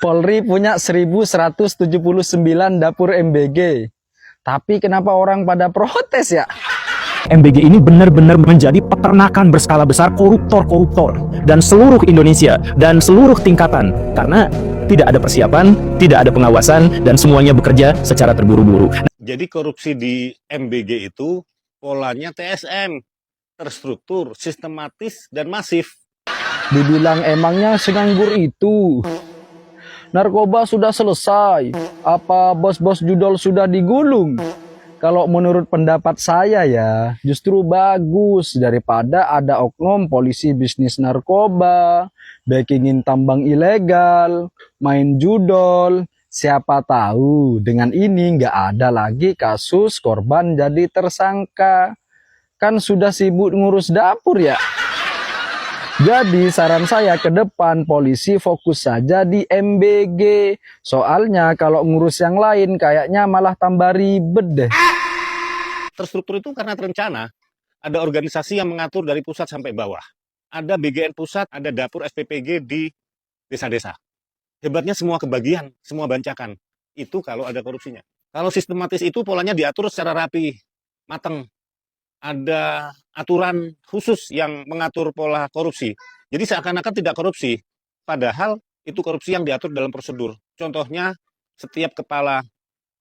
Polri punya 1179 dapur MBG. Tapi kenapa orang pada protes ya? MBG ini benar-benar menjadi peternakan berskala besar koruptor-koruptor dan seluruh Indonesia dan seluruh tingkatan, karena tidak ada persiapan, tidak ada pengawasan, dan semuanya bekerja secara terburu-buru. Jadi korupsi di MBG itu polanya TSM, terstruktur, sistematis, dan masif. Dibilang emangnya senganggur itu. Narkoba sudah selesai. Apa bos-bos judol sudah digulung? Kalau menurut pendapat saya ya, justru bagus daripada ada oknum polisi bisnis narkoba, backingin tambang ilegal, main judol. Siapa tahu dengan ini nggak ada lagi kasus korban jadi tersangka. Kan sudah sibuk ngurus dapur ya. Jadi saran saya ke depan polisi fokus saja di MBG. Soalnya kalau ngurus yang lain kayaknya malah tambah ribet deh. Terstruktur itu karena terencana. Ada organisasi yang mengatur dari pusat sampai bawah. Ada BGN pusat, ada dapur SPPG di desa-desa. Hebatnya semua kebagian, semua bancakan. Itu kalau ada korupsinya. Kalau sistematis itu polanya diatur secara rapi, mateng. Ada aturan khusus yang mengatur pola korupsi. Jadi seakan-akan tidak korupsi, padahal itu korupsi yang diatur dalam prosedur. Contohnya, setiap kepala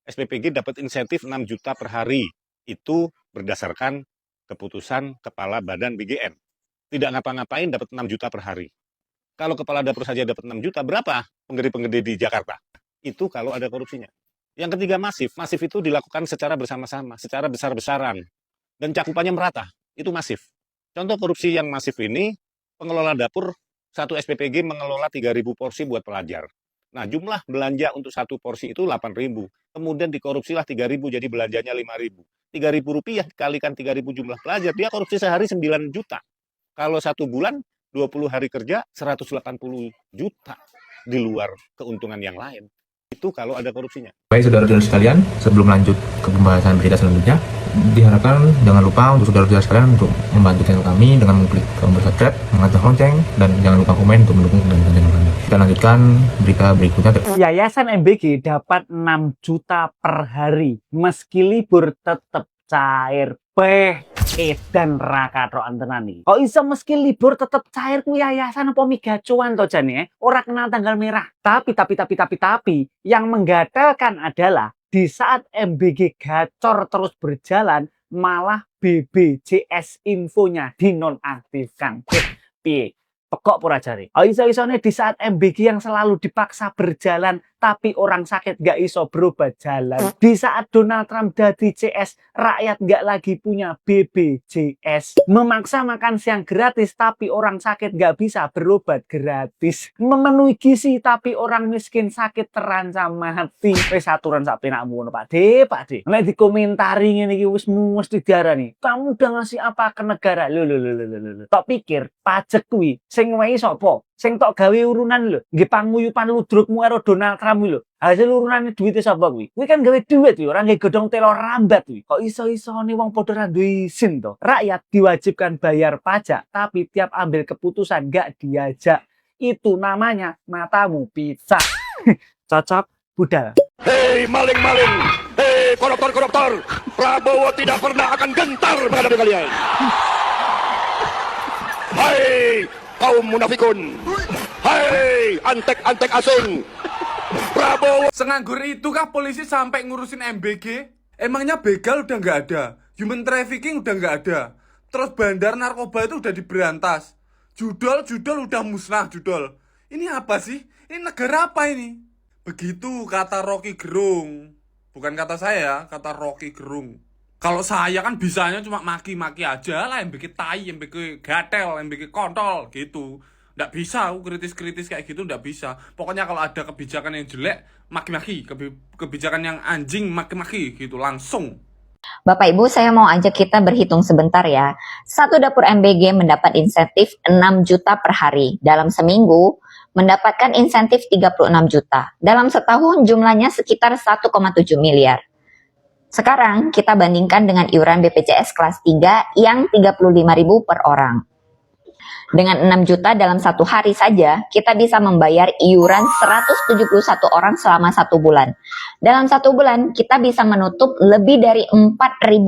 SPPG dapat insentif 6 juta per hari. Itu berdasarkan keputusan kepala badan BGN. Tidak ngapa-ngapain dapat 6 juta per hari. Kalau kepala dapur saja dapat 6 juta, berapa penggede-penggede di Jakarta? Itu kalau ada korupsinya. Yang ketiga masif. Masif itu dilakukan secara bersama-sama, secara besar-besaran. Dan cakupannya merata, itu masif. Contoh korupsi yang masif ini, pengelola dapur satu SPPG mengelola 3.000 porsi buat pelajar. Nah, jumlah belanja untuk satu porsi itu 8.000. Kemudian dikorupsilah 3.000 jadi belanjanya 5.000. 3.000 rupiah dikalikan 3.000 jumlah pelajar, dia korupsi sehari 9 juta. Kalau 1 bulan, 20 hari kerja, 180 juta di luar keuntungan yang lain. Itu kalau ada korupsinya. Baik saudara-saudara sekalian, sebelum lanjut ke pembahasan berita selanjutnya, diharapkan jangan lupa untuk saudara-saudara sekalian untuk membantu channel kami dengan mengklik tombol subscribe, mengacung lonceng, dan jangan lupa komen untuk mendukung channel kami. Kita lanjutkan berita berikutnya. Yayasan MBG dapat 6 juta per hari, meski libur tetap cair. Dan rakatokan tenan iki. Kok iso meski libur tetep cair ku yayasan apa migacuan to jane? Ora kenal tanggal merah. Tapi yang menggatalkan adalah di saat MBG gacor terus berjalan, malah BPJS infonya dinonaktifkan. Piye? Pekok pura jari. Iso-isone di saat MBG yang selalu dipaksa berjalan, tapi orang sakit nggak iso berobat jalan. Di saat Donald Trump jadi CS, rakyat nggak lagi punya BPJS. Memaksa makan siang gratis, tapi orang sakit nggak bisa berobat gratis. Memenuhi gizi, tapi orang miskin sakit terancam mati. Wis aturan sak penakmu ngono, Pak De. Nek dikomentari ngene iki wis mesti diarani, kamu udah ngasih apa ke negara? Lho. Tak pikir pajak kuwi sing wehi sapa? Sing tok gawe urunan lho, nggih panguyupan ludrukmu karo Donald Trump lho. Hasil urunane duwite sapa kuwi? Kuwi kan gawe duit kuwi, ora nggih godhong telo rambat kuwi. Kok iso-isone wong padha ra duwe izin to? Rakyat diwajibkan bayar pajak, tapi tiap ambil keputusan gak diajak. Itu namanya matamu pizza. Cocok budal. Hei maling-maling, hei koruptor-koruptor, Prabowo tidak pernah akan gentar menghadapi kalian. Hai kaum munafikun, hai antek-antek asing, Prabowo. Senganggur itu kah polisi sampai ngurusin MBG? Emangnya begal udah nggak ada, human trafficking udah nggak ada, terus bandar narkoba itu udah diberantas, judol udah musnah judol. Ini apa sih? Ini negara apa ini? Begitu kata Rocky Gerung. Bukan kata saya, kata Rocky Gerung. Kalau saya kan bisanya cuma maki-maki aja lah, MBG tai, MBG gatel, MBG kontol gitu. Nggak bisa, aku kritis-kritis kayak gitu nggak bisa. Pokoknya kalau ada kebijakan yang jelek, maki-maki. Kebijakan yang anjing, maki-maki gitu, langsung. Bapak Ibu, saya mau ajak kita berhitung sebentar ya. Satu dapur MBG mendapat insentif 6 juta per hari. Dalam seminggu, mendapatkan insentif 36 juta. Dalam setahun jumlahnya sekitar 1,7 miliar. Sekarang kita bandingkan dengan iuran BPJS kelas 3 yang 35.000 per orang. Dengan 6 juta dalam satu hari saja, kita bisa membayar iuran 171 orang selama 1 bulan. Dalam 1 bulan, kita bisa menutup lebih dari 4.000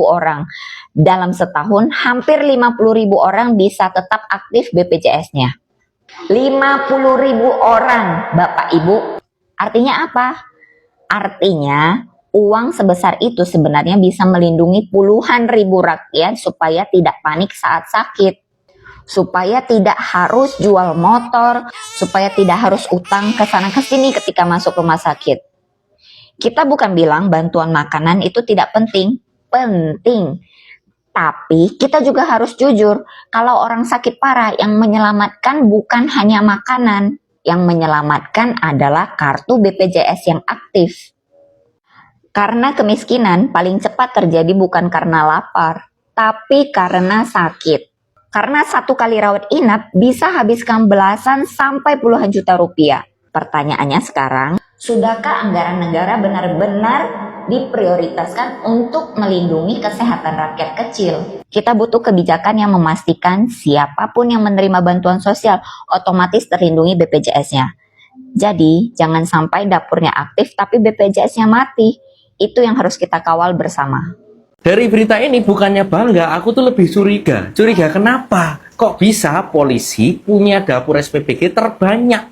orang. Dalam setahun, hampir 50.000 orang bisa tetap aktif BPJS-nya. 50.000 orang, Bapak Ibu. Artinya apa? Artinya, uang sebesar itu sebenarnya bisa melindungi puluhan ribu rakyat supaya tidak panik saat sakit, supaya tidak harus jual motor, supaya tidak harus utang ke sana ke sini ketika masuk rumah sakit. Kita bukan bilang bantuan makanan itu tidak penting, penting. Tapi kita juga harus jujur, kalau orang sakit parah yang menyelamatkan bukan hanya makanan, yang menyelamatkan adalah kartu BPJS yang aktif. Karena kemiskinan paling cepat terjadi bukan karena lapar, tapi karena sakit. Karena 1 kali rawat inap bisa habiskan belasan sampai puluhan juta rupiah. Pertanyaannya sekarang, sudahkah anggaran negara benar-benar diprioritaskan untuk melindungi kesehatan rakyat kecil? Kita butuh kebijakan yang memastikan siapapun yang menerima bantuan sosial otomatis terlindungi BPJS-nya. Jadi, jangan sampai dapurnya aktif tapi BPJS-nya mati. Itu yang harus kita kawal bersama. Dari berita ini bukannya bangga, aku tuh lebih curiga. Curiga kenapa? Kok bisa polisi punya dapur SPPG terbanyak?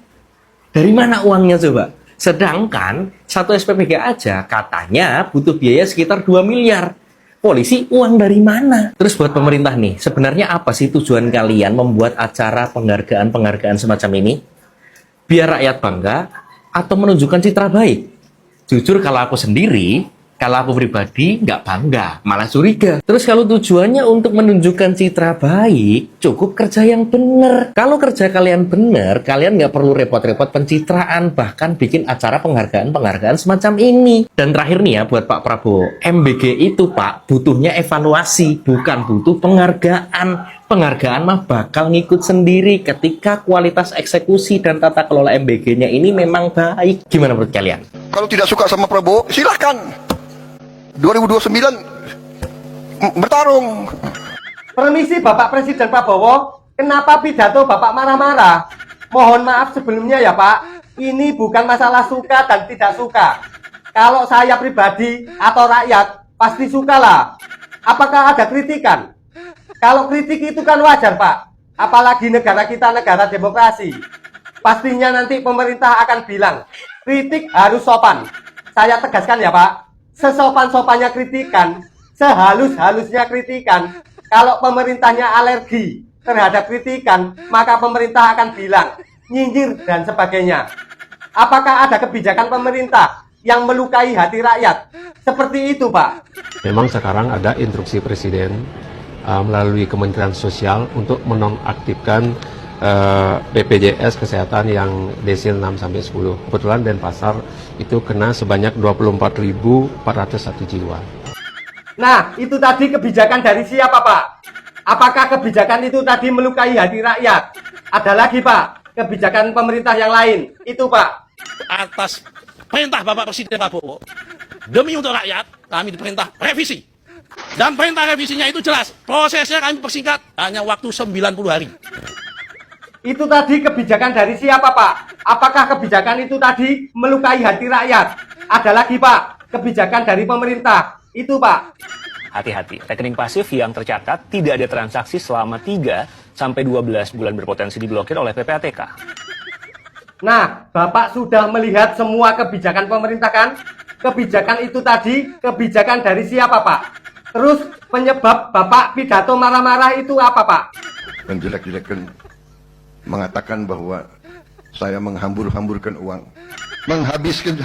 Dari mana uangnya coba? Sedangkan satu SPPG aja katanya butuh biaya sekitar 2 miliar. Polisi uang dari mana? Terus buat pemerintah nih, sebenarnya apa sih tujuan kalian membuat acara penghargaan semacam ini? Biar rakyat bangga atau menunjukkan citra baik? Jujur kalau aku sendiri, kalau aku pribadi nggak bangga, malah curiga. Terus kalau tujuannya untuk menunjukkan citra baik, cukup kerja yang bener. Kalau kerja kalian bener, kalian nggak perlu repot-repot pencitraan, bahkan bikin acara penghargaan semacam ini. Dan terakhir nih ya buat Pak Prabowo, MBG itu Pak, butuhnya evaluasi, bukan butuh penghargaan. Penghargaan mah bakal ngikut sendiri ketika kualitas eksekusi dan tata kelola MBG-nya ini memang baik. Gimana menurut kalian? Kalau tidak suka sama Prabowo, silahkan 2029 bertarung. Permisi Bapak Presiden Prabowo, kenapa pidato Bapak marah-marah? Mohon maaf sebelumnya ya Pak, ini bukan masalah suka dan tidak suka. Kalau saya pribadi atau rakyat, pasti sukalah. Apakah ada kritikan? Kalau kritik itu kan wajar Pak, apalagi negara kita negara demokrasi. Pastinya nanti pemerintah akan bilang, kritik harus sopan. Saya tegaskan ya Pak, sesopan-sopannya kritikan, sehalus-halusnya kritikan. Kalau pemerintahnya alergi terhadap kritikan, maka pemerintah akan bilang, nyinyir dan sebagainya. Apakah ada kebijakan pemerintah yang melukai hati rakyat? Seperti itu Pak. Memang sekarang ada instruksi Presiden melalui Kementerian Sosial untuk menonaktifkan BPJS Kesehatan yang desil 6-10. Kebetulan Denpasar itu kena sebanyak 24.401 jiwa. Nah, itu tadi kebijakan dari siapa Pak? Apakah kebijakan itu tadi melukai hati rakyat? Ada lagi Pak, kebijakan pemerintah yang lain. Itu Pak. Atas perintah Bapak Presiden Prabowo, demi untuk rakyat, kami diperintah revisi. Dan perintah revisinya itu jelas, prosesnya kami persingkat hanya waktu 90 hari. Itu tadi kebijakan dari siapa Pak? Apakah kebijakan itu tadi melukai hati rakyat? Ada lagi Pak, kebijakan dari pemerintah. Itu Pak. Hati-hati, rekening pasif yang tercatat tidak ada transaksi selama 3 sampai 12 bulan berpotensi diblokir oleh PPATK. Nah, Bapak sudah melihat semua kebijakan pemerintah kan? Kebijakan itu tadi, kebijakan dari siapa Pak? Terus penyebab Bapak pidato marah-marah itu apa Pak? Menjelek-jelekan, mengatakan bahwa saya menghambur-hamburkan uang, menghabiskan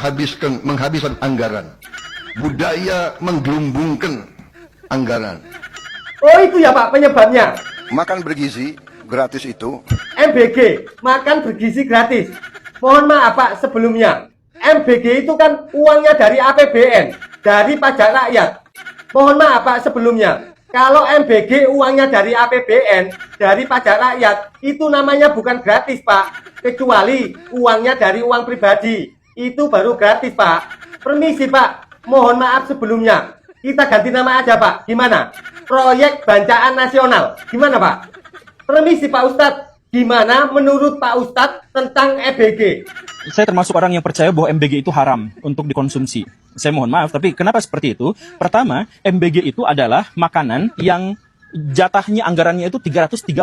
anggaran, budaya menggelumbungkan anggaran. Oh itu ya Pak penyebabnya. Makan bergizi gratis itu. MBG, makan bergizi gratis. Mohon maaf Pak sebelumnya. MBG itu kan uangnya dari APBN, dari pajak rakyat. Mohon maaf Pak sebelumnya. Kalau MBG uangnya dari APBN, dari pajak rakyat, itu namanya bukan gratis Pak. Kecuali uangnya dari uang pribadi. Itu baru gratis Pak. Permisi Pak, mohon maaf sebelumnya. Kita ganti nama aja Pak. Gimana? Proyek Bancaan Nasional. Gimana Pak? Permisi Pak Ustadz. Gimana menurut Pak Ustadz tentang EBG? Saya termasuk orang yang percaya bahwa MBG itu haram untuk dikonsumsi. Saya mohon maaf, tapi kenapa seperti itu? Pertama, MBG itu adalah makanan yang jatahnya anggarannya itu 335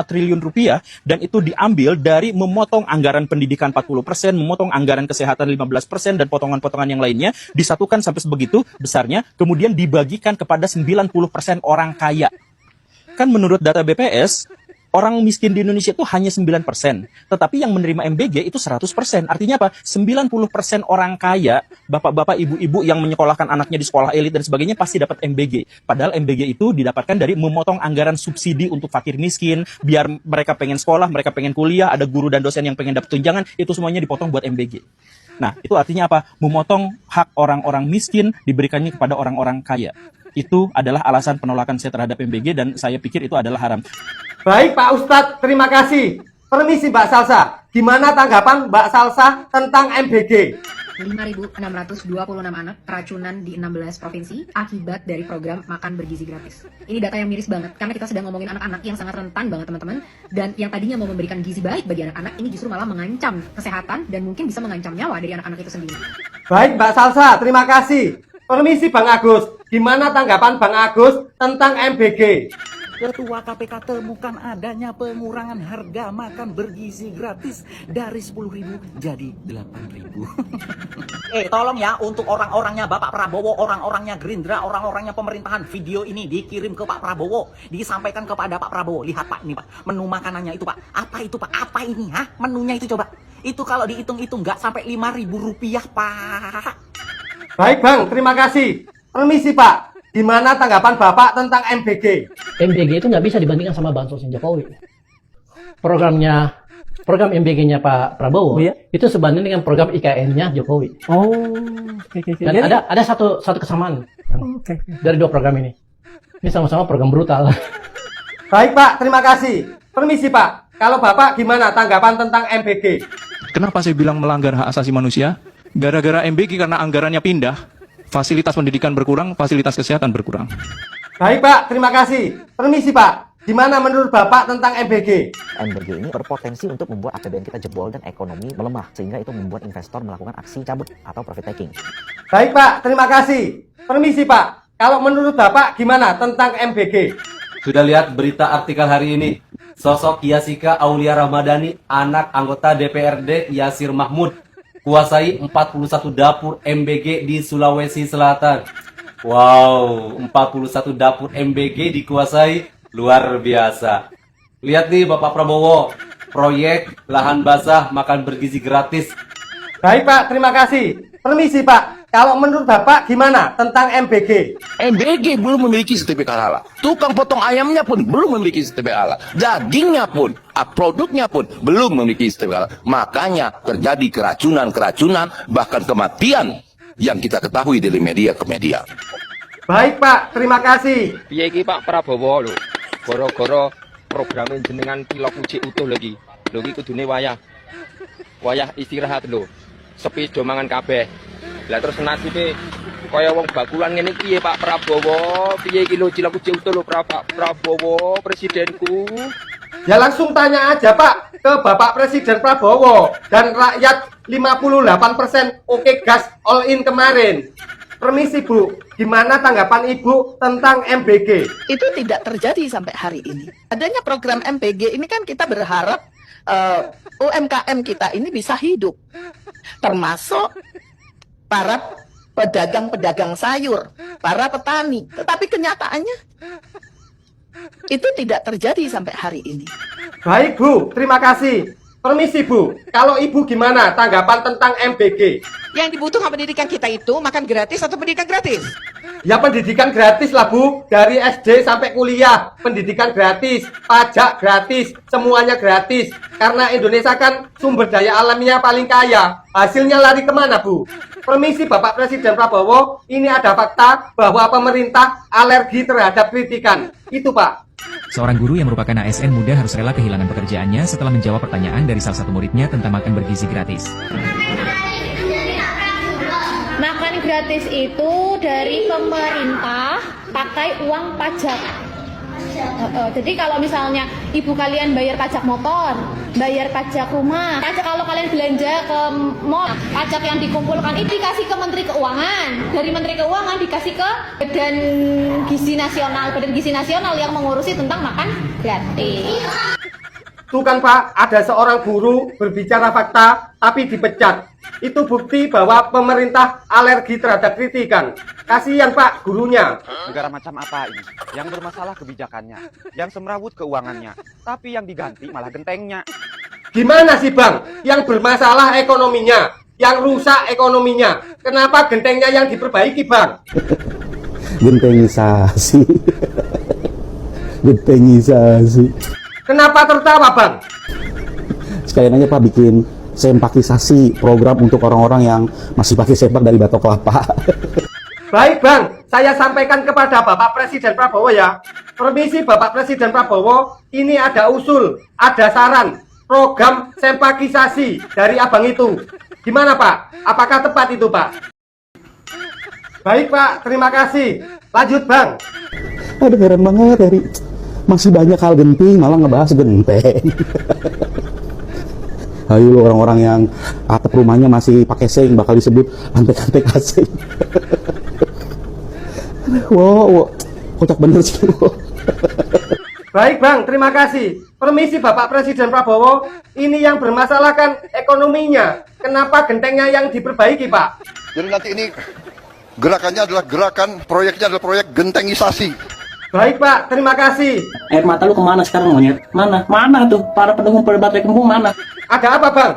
triliun rupiah, dan itu diambil dari memotong anggaran pendidikan 40%, memotong anggaran kesehatan 15%, dan potongan-potongan yang lainnya disatukan sampai sebegitu besarnya, kemudian dibagikan kepada 90% orang kaya. Kan menurut data BPS, orang miskin di Indonesia itu hanya 9%, tetapi yang menerima MBG itu 100%. Artinya apa? 90% orang kaya, bapak-bapak, ibu-ibu yang menyekolahkan anaknya di sekolah elit dan sebagainya pasti dapat MBG. Padahal MBG itu didapatkan dari memotong anggaran subsidi untuk fakir miskin, biar mereka pengen sekolah, mereka pengen kuliah, ada guru dan dosen yang pengen dapat tunjangan, itu semuanya dipotong buat MBG. Nah, itu artinya apa? Memotong hak orang-orang miskin diberikannya kepada orang-orang kaya. Itu adalah alasan penolakan saya terhadap MBG, dan saya pikir itu adalah haram. Baik Pak Ustadz, terima kasih. Permisi Mbak Salsa, gimana tanggapan Mbak Salsa tentang MBG? 5.626 anak keracunan di 16 provinsi akibat dari program makan bergizi gratis. Ini data yang miris banget, karena kita sedang ngomongin anak-anak yang sangat rentan banget teman-teman. Dan yang tadinya mau memberikan gizi baik bagi anak-anak, ini justru malah mengancam kesehatan dan mungkin bisa mengancam nyawa dari anak-anak itu sendiri. Baik Mbak Salsa, terima kasih. Permisi Bang Agus, gimana tanggapan Bang Agus tentang MBG? Ketua KPK temukan adanya pengurangan harga makan bergizi gratis dari 10.000 jadi 8.000. Tolong ya, untuk orang-orangnya Bapak Prabowo, orang-orangnya Gerindra, orang-orangnya pemerintahan, video ini dikirim ke Pak Prabowo, disampaikan kepada Pak Prabowo. Lihat Pak, ini Pak, menu makanannya itu Pak. Apa itu Pak? Apa ini? Menunya itu coba. Itu kalau dihitung-hitung nggak sampai 5.000 rupiah Pak. Baik Bang, terima kasih. Permisi Pak, gimana tanggapan Bapak tentang MBG? MBG itu nggak bisa dibandingkan sama bansosnya Jokowi. Program MBG-nya Pak Prabowo itu sebanding dengan program IKN-nya Jokowi. Dan ada satu kesamaan dari dua program ini. Ini sama-sama program brutal. Baik Pak, terima kasih. Permisi Pak, kalau Bapak gimana tanggapan tentang MBG? Kenapa saya bilang melanggar hak asasi manusia? Gara-gara MBG karena anggarannya pindah, fasilitas pendidikan berkurang, fasilitas kesehatan berkurang. Baik Pak, terima kasih. Permisi Pak, gimana menurut Bapak tentang MBG? MBG ini berpotensi untuk membuat APBN kita jebol dan ekonomi melemah, sehingga itu membuat investor melakukan aksi cabut atau profit taking. Baik Pak, terima kasih. Permisi Pak, kalau menurut Bapak gimana tentang MBG? Sudah lihat berita artikel hari ini? Sosok Yasika Aulia Ramadhani, anak anggota DPRD Yasir Mahmud, kuasai 41 dapur MBG di Sulawesi Selatan. Wow, 41 dapur MBG dikuasai, luar biasa. Lihat nih Bapak Prabowo, proyek lahan basah makan bergizi gratis. Baik Pak, terima kasih. Permisi Pak, kalau menurut Bapak gimana tentang MBG? MBG belum memiliki sertifikat halal. Tukang potong ayamnya pun belum memiliki sertifikat halal. Dagingnya pun, produknya pun belum memiliki sertifikat halal. Makanya terjadi keracunan, bahkan kematian yang kita ketahui dari media ke media. Baik Pak, terima kasih. Piye iki Pak Prabowo lho. Goro-goro program jenengan pilok uji utuh lagi. Lho iki kudune wayah istirahat lho. Sepeda mangan kabeh. Lah terus nasibe kaya wong bakulan ngene piye Pak Prabowo? Piye iki lho cilok uji utuh lho Pak Prabowo presidenku? Ya langsung tanya aja Pak ke Bapak Presiden Prabowo dan rakyat 58% oke gas all in kemarin. Permisi Bu, gimana tanggapan Ibu tentang MBG? Itu tidak terjadi sampai hari ini. Adanya program MBG ini kan kita berharap UMKM kita ini bisa hidup. Termasuk para pedagang-pedagang sayur, para petani. Tetapi kenyataannya itu tidak terjadi sampai hari ini. Baik Bu, terima kasih. Permisi Bu, kalau Ibu gimana tanggapan tentang MBG? Yang dibutuhkan pendidikan kita itu makan gratis atau pendidikan gratis? Ya pendidikan gratis lah Bu, dari SD sampai kuliah, pendidikan gratis, pajak gratis, semuanya gratis. Karena Indonesia kan sumber daya alamnya paling kaya, hasilnya lari kemana Bu? Permisi Bapak Presiden Prabowo, ini ada fakta bahwa pemerintah alergi terhadap kritikan. Itu Pak. Seorang guru yang merupakan ASN muda harus rela kehilangan pekerjaannya setelah menjawab pertanyaan dari salah satu muridnya tentang makan bergizi gratis. Makan gratis itu dari pemerintah pakai uang pajak. Jadi kalau misalnya ibu kalian bayar pajak motor, bayar pajak rumah, pajak kalau kalian belanja ke mall, pajak yang dikumpulkan itu dikasih ke Menteri Keuangan, dari Menteri Keuangan dikasih ke Badan Gizi Nasional yang mengurusi tentang makan gratis. Tuh kan Pak, ada seorang guru berbicara fakta tapi dipecat. Itu bukti bahwa pemerintah alergi terhadap kritikan. Kasihan Pak gurunya. Negara macam apa ini? Yang bermasalah kebijakannya, yang semrawut keuangannya, tapi yang diganti malah gentengnya. Gimana sih Bang? Yang bermasalah ekonominya, yang rusak ekonominya. Kenapa gentengnya yang diperbaiki Bang? Gentengisasi. Gentengisasi. Kenapa tertawa Bang? Sekalian aja Pak bikin sempakisasi program untuk orang-orang yang masih pakai sempak dari batok kelapa. Baik Bang, saya sampaikan kepada Bapak Presiden Prabowo ya. Permisi Bapak Presiden Prabowo, ini ada usul, ada saran, program sempakisasi dari abang itu. Gimana Pak? Apakah tepat itu Pak? Baik Pak, terima kasih. Lanjut Bang. Aduh heran banget dari masih banyak hal genting malah ngebahas genteng. Ayo lu orang-orang yang atap rumahnya masih pakai seng bakal disebut antek-antek asing. Wow, kocak bener sih lu. Baik Bang, terima kasih. Permisi Bapak Presiden Prabowo, ini yang bermasalah kan ekonominya. Kenapa gentengnya yang diperbaiki Pak? Jadi nanti ini gerakannya adalah proyeknya adalah proyek gentengisasi. Baik Pak, terima kasih. Air mata lu kemana sekarang monyet? Mana tuh para pendukung Baterai Kembung mana? Ada apa Bang?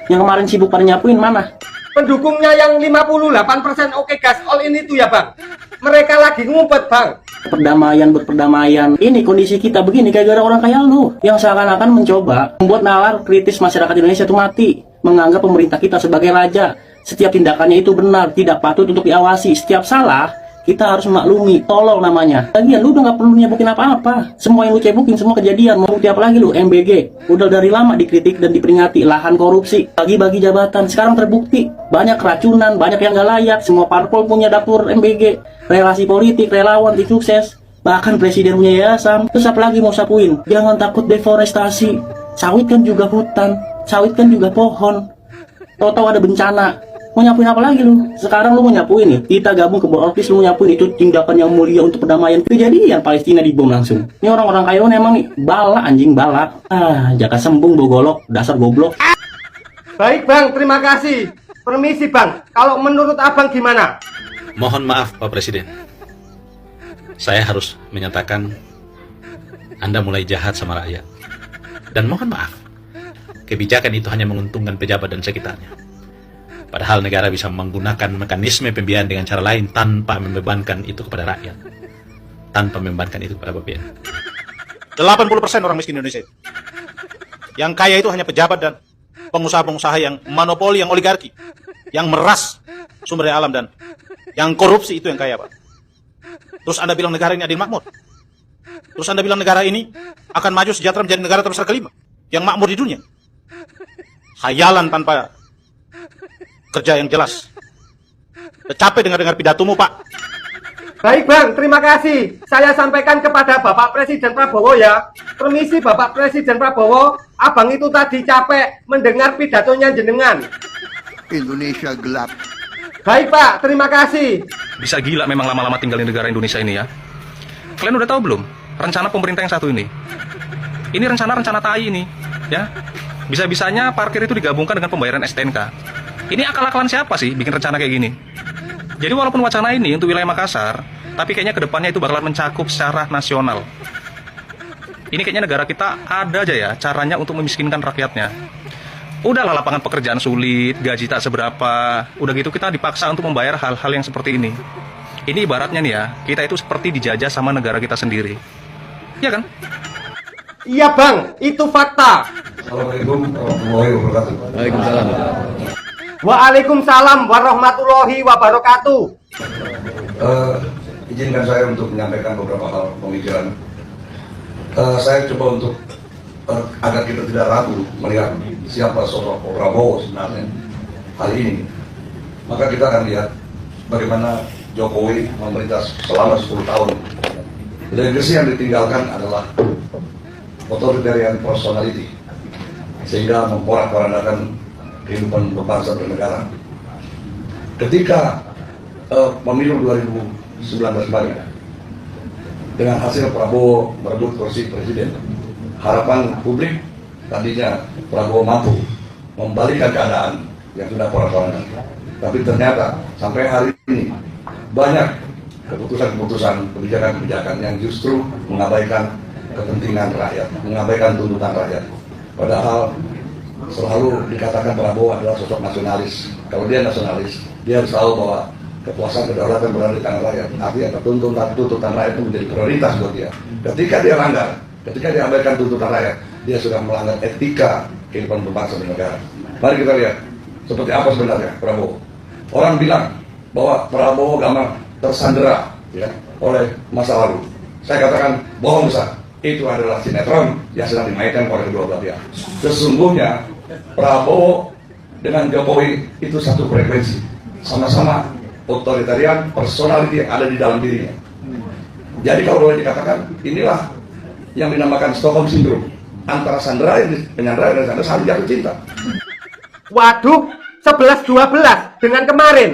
Yang kemarin sibuk pada nyapuin mana? Pendukungnya yang 58% oke gas all in itu ya Bang. Mereka lagi ngumpet Bang. Perdamaian buat perdamaian. Ini kondisi kita begini gara-gara orang kayak lu yang seakan-akan mencoba membuat nalar kritis masyarakat Indonesia itu mati, menganggap pemerintah kita sebagai raja. Setiap tindakannya itu benar, tidak patut untuk diawasi. Setiap salah kita harus memaklumi, tolol namanya. Lagian lu udah gak perlu nyebukin apa-apa. Semua yang lu cebukin, semua kejadian. Mau bukti apa lagi lu? MBG udah dari lama dikritik dan diperingati, lahan korupsi, bagi-bagi jabatan. Sekarang terbukti banyak keracunan, banyak yang gak layak. Semua parpol punya dapur MBG, relasi politik, relawan, tim sukses. Bahkan presiden punya yayasan. Terus apa lagi mau sapuin? Jangan takut deforestasi. Sawit kan juga hutan, sawit kan juga pohon. Tahu-tahu ada bencana. Mau nyapuin apa lagi lu? Sekarang lu mau nyapuin nih, kita gabung ke Bororkis, lu mau nyapuin itu tindakan yang mulia untuk perdamaian. Kejadian Palestina dibom langsung. Ini orang-orang Kairun emang nih bala anjing bala. Jaka sembung bogolok, dasar goblok. Baik Bang, terima kasih. Permisi Bang, kalau menurut Abang gimana? Mohon maaf Pak Presiden. Saya harus menyatakan Anda mulai jahat sama rakyat. Dan mohon maaf, kebijakan itu hanya menguntungkan pejabat dan sekitarnya. Padahal negara bisa menggunakan mekanisme pembiayaan dengan cara lain tanpa membebankan itu kepada rakyat. Tanpa membebankan itu kepada BPN. 80% orang miskin Indonesia itu. Yang kaya itu hanya pejabat dan pengusaha-pengusaha yang monopoli, yang oligarki. Yang meras sumber daya alam dan yang korupsi itu yang kaya Pak. Terus Anda bilang negara ini adil makmur. Terus Anda bilang negara ini akan maju sejahtera menjadi negara terbesar kelima. Yang makmur di dunia. Khayalan tanpa kerja yang jelas. Capek dengar-dengar pidatomu Pak. Baik Bang, terima kasih. Saya sampaikan kepada Bapak Presiden Prabowo ya. Permisi Bapak Presiden Prabowo, Abang itu tadi capek mendengar pidatonya jenengan. Indonesia gelap. Baik Pak, terima kasih. Bisa gila memang lama-lama tinggal di negara Indonesia ini ya. Kalian udah tahu belum rencana pemerintah yang satu ini? Ini rencana tai ini, ya. Bisa-bisanya parkir itu digabungkan dengan pembayaran STNK. Ini akal-akalan siapa sih bikin rencana kayak gini? Jadi walaupun wacana ini untuk wilayah Makassar, tapi kayaknya kedepannya itu bakalan mencakup secara nasional. Ini kayaknya negara kita ada aja ya caranya untuk memiskinkan rakyatnya. Udahlah lapangan pekerjaan sulit, gaji tak seberapa, udah gitu kita dipaksa untuk membayar hal-hal yang seperti ini. Ini ibaratnya nih ya, kita itu seperti dijajah sama negara kita sendiri. Iya kan? Iya Bang, itu fakta. Assalamualaikum warahmatullahi wabarakatuh. Waalaikumsalam. Waalaikumsalam warahmatullahi wabarakatuh. Izinkan saya untuk menyampaikan beberapa hal pemikiran. Saya coba untuk agar kita tidak ragu melihat siapa sosok Prabowo sebenarnya hari ini. Maka kita akan lihat bagaimana Jokowi memerintah selama 10 tahun. Legasi yang ditinggalkan adalah authoritarian personality, sehingga memporak-porandakan kehidupan berbangsa dan negara. Ketika pemilu 2019 kemarin, dengan hasil Prabowo merebut kursi presiden, harapan publik tadinya Prabowo mampu membalikkan keadaan yang sudah porak-poranda. Tapi ternyata sampai hari ini banyak keputusan-keputusan, kebijakan-kebijakan yang justru mengabaikan kepentingan rakyat, mengabaikan tuntutan rakyat. Padahal selalu dikatakan Prabowo adalah sosok nasionalis. Kalau dia nasionalis, dia harus tahu bahwa kekuasaan kedaulatan berada di tangan rakyat. Artinya tuntutan rakyat itu menjadi prioritas buat dia. Ketika dia langgar, ketika dia abaikan tuntutan rakyat, dia sudah melanggar etika kehidupan berbangsa dan negara. Mari kita lihat seperti apa sebenarnya Prabowo. Orang bilang bahwa Prabowo gampang tersandera ya, oleh masa lalu. Saya katakan bohong besar. Itu adalah sinetron yang sedang dimainkan oleh kedua belah pihak. Sesungguhnya Prabowo dengan Jokowi itu satu frekuensi, sama-sama otoritarian personality yang ada di dalam dirinya. Jadi kalau boleh dikatakan, inilah yang dinamakan Stockholm Syndrome, antara sandera yang penyandera dan sandera saling jatuh cinta. Waduh, 11-12 dengan kemarin.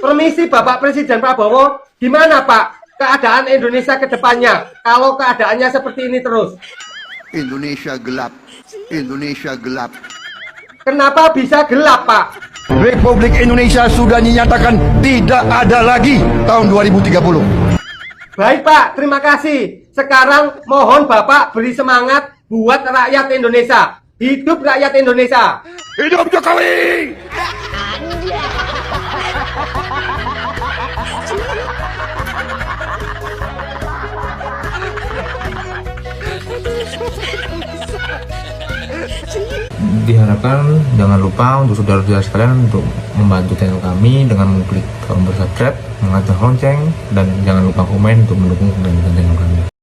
Permisi Bapak Presiden Prabowo, gimana Pak keadaan Indonesia ke depannya kalau keadaannya seperti ini terus? Indonesia gelap. Indonesia gelap. Kenapa bisa gelap, Pak? Republik Indonesia sudah dinyatakan tidak ada lagi tahun 2030. Baik, Pak. Terima kasih. Sekarang mohon Bapak beri semangat buat rakyat Indonesia. Hidup rakyat Indonesia. Hidup Jokowi! Diharapkan jangan lupa untuk saudara-saudara sekalian untuk membantu channel kami dengan mengklik tombol subscribe, mengacung lonceng, dan jangan lupa komen untuk mendukung kelanjutan channel kami.